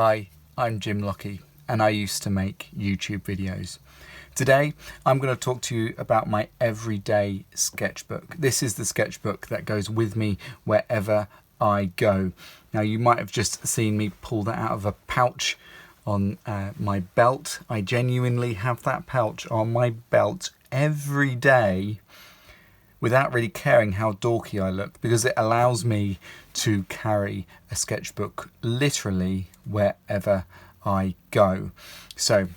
Hi, I'm Jim Lockie and I used to make YouTube videos. Today I'm going to talk to you about my everyday sketchbook. This is the sketchbook that goes with me wherever I go. Now you might have just seen me pull that out of a pouch on my belt. I genuinely have that pouch on my belt every day without really caring how dorky I look, because it allows me to carry a sketchbook literally wherever I go. So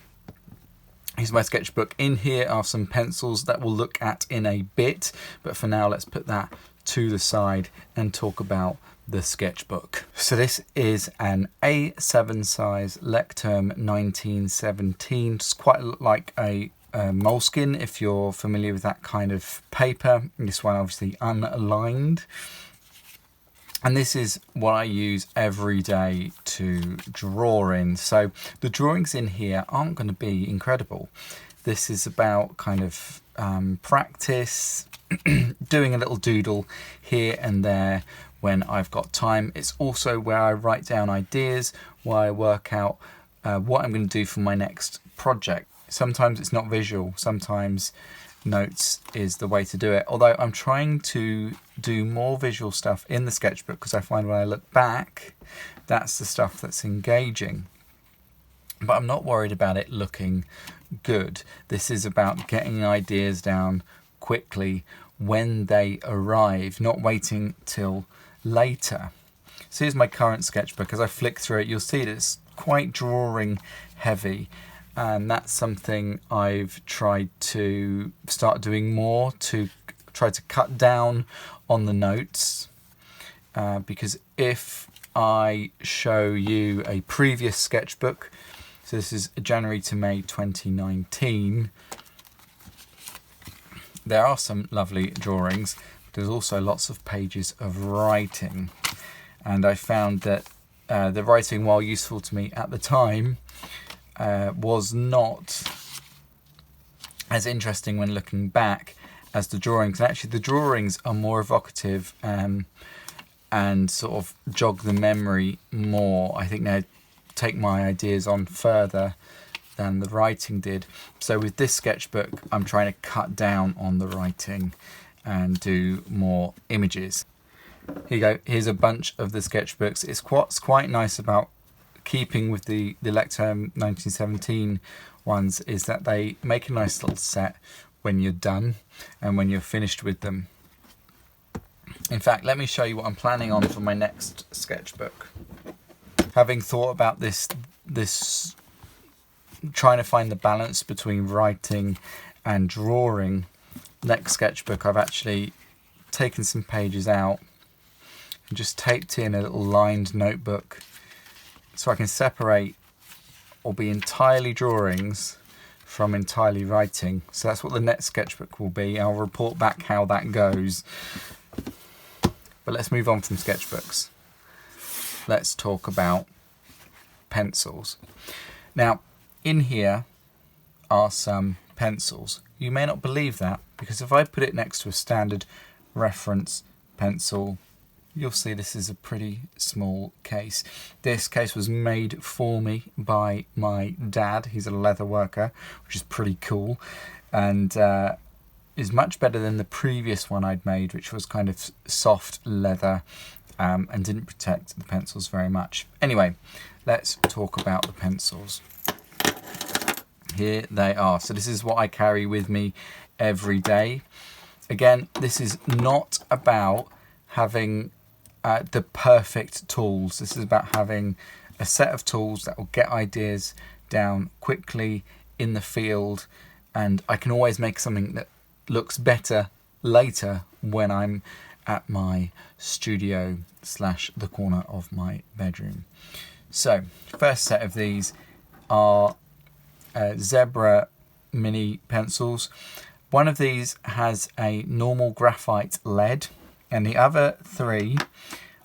here's my sketchbook. In here are some pencils that we'll look at in a bit, but for now let's put that to the side and talk about the sketchbook. So this is an A7 size Lecterm 1917. It's quite like a moleskin, if you're familiar with that kind of paper. This one obviously unaligned, and this is what I use every day to draw in. So the drawings in here aren't going to be incredible. This is about kind of practice, doing a little doodle here and there when I've got time. It's also where I write down ideas, where I work out what I'm going to do for my next project. Sometimes it's not visual, sometimes notes is the way to do it. Although I'm trying to do more visual stuff in the sketchbook, because I find when I look back, that's the stuff that's engaging. But I'm not worried about it looking good. This is about getting ideas down quickly when they arrive, not waiting till later. So here's my current sketchbook. As I flick through it, you'll see that it's quite drawing heavy. And that's something I've tried to start doing more, to try to cut down on the notes. Because if I show you a previous sketchbook, so this is January to May 2019, there are some lovely drawings, but there's also lots of pages of writing. And I found that the writing, while useful to me at the time, was not as interesting when looking back as the drawings. And actually the drawings are more evocative and sort of jog the memory more. I think they take my ideas on further than the writing did. So with this sketchbook I'm trying to cut down on the writing and do more images. Here you go, here's a bunch of the sketchbooks. It's what's quite nice about keeping with the Lecterm 1917 ones is that they make a nice little set when you're done and when you're finished with them. In fact, let me show you what I'm planning on for my next sketchbook. Having thought about this trying to find the balance between writing and drawing, next sketchbook I've actually taken some pages out and just taped in a little lined notebook, so I can separate or be entirely drawings from entirely writing. So that's what the next sketchbook will be. I'll report back how that goes. But let's move on from sketchbooks. Let's talk about pencils. Now, in here are some pencils. You may not believe that, because if I put it next to a standard reference pencil, you'll see this is a pretty small case. This case was made for me by my dad. He's a leather worker, which is pretty cool, and is much better than the previous one I'd made, which was kind of soft leather and didn't protect the pencils very much. Anyway, let's talk about the pencils. Here they are. So this is what I carry with me every day. Again, this is not about having the perfect tools. This is about having a set of tools that will get ideas down quickly in the field, and I can always make something that looks better later when I'm at my studio / the corner of my bedroom. So first set of these are zebra mini pencils. One of these has a normal graphite lead, and the other three,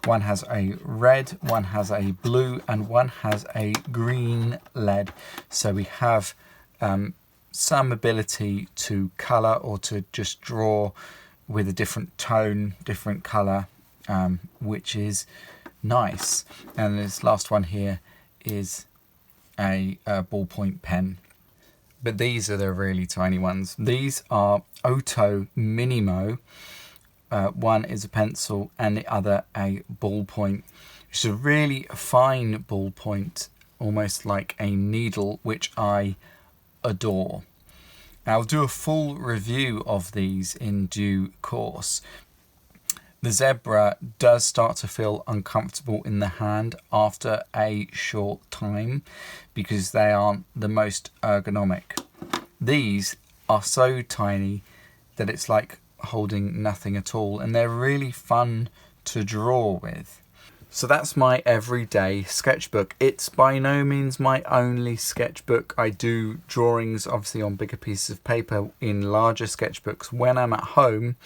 one has a red, one has a blue, and one has a green lead. So we have some ability to colour or to just draw with a different tone, different colour, which is nice. And this last one here is a ballpoint pen. But these are the really tiny ones. These are Otto Minimo. One is a pencil and the other a ballpoint. It's a really fine ballpoint, almost like a needle, which I adore. I'll do a full review of these in due course. The zebra does start to feel uncomfortable in the hand after a short time because they aren't the most ergonomic. These are so tiny that it's like holding nothing at all, and they're really fun to draw with. So that's my everyday sketchbook. It's by no means my only sketchbook. I do drawings obviously on bigger pieces of paper in larger sketchbooks when I'm at home.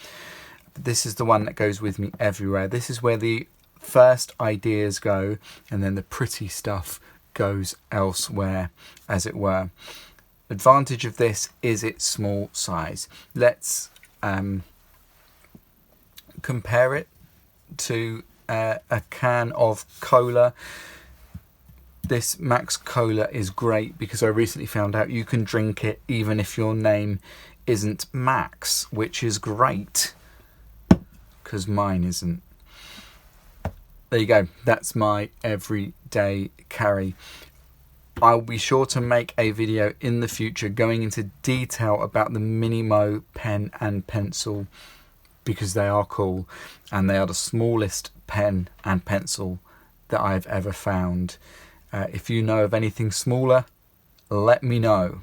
This is the one that goes with me everywhere. This is where the first ideas go, and then the pretty stuff goes elsewhere, as it were. Advantage of this is its small size. Let's compare it to a can of cola. This Max Cola is great because I recently found out you can drink it even if your name isn't Max, which is great because mine isn't. There you go. That's my everyday carry. I'll be sure to make a video in the future going into detail about the Minimo pen and pencil because they are cool and they are the smallest pen and pencil that I've ever found. If you know of anything smaller, let me know.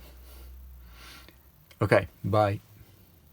Okay, bye.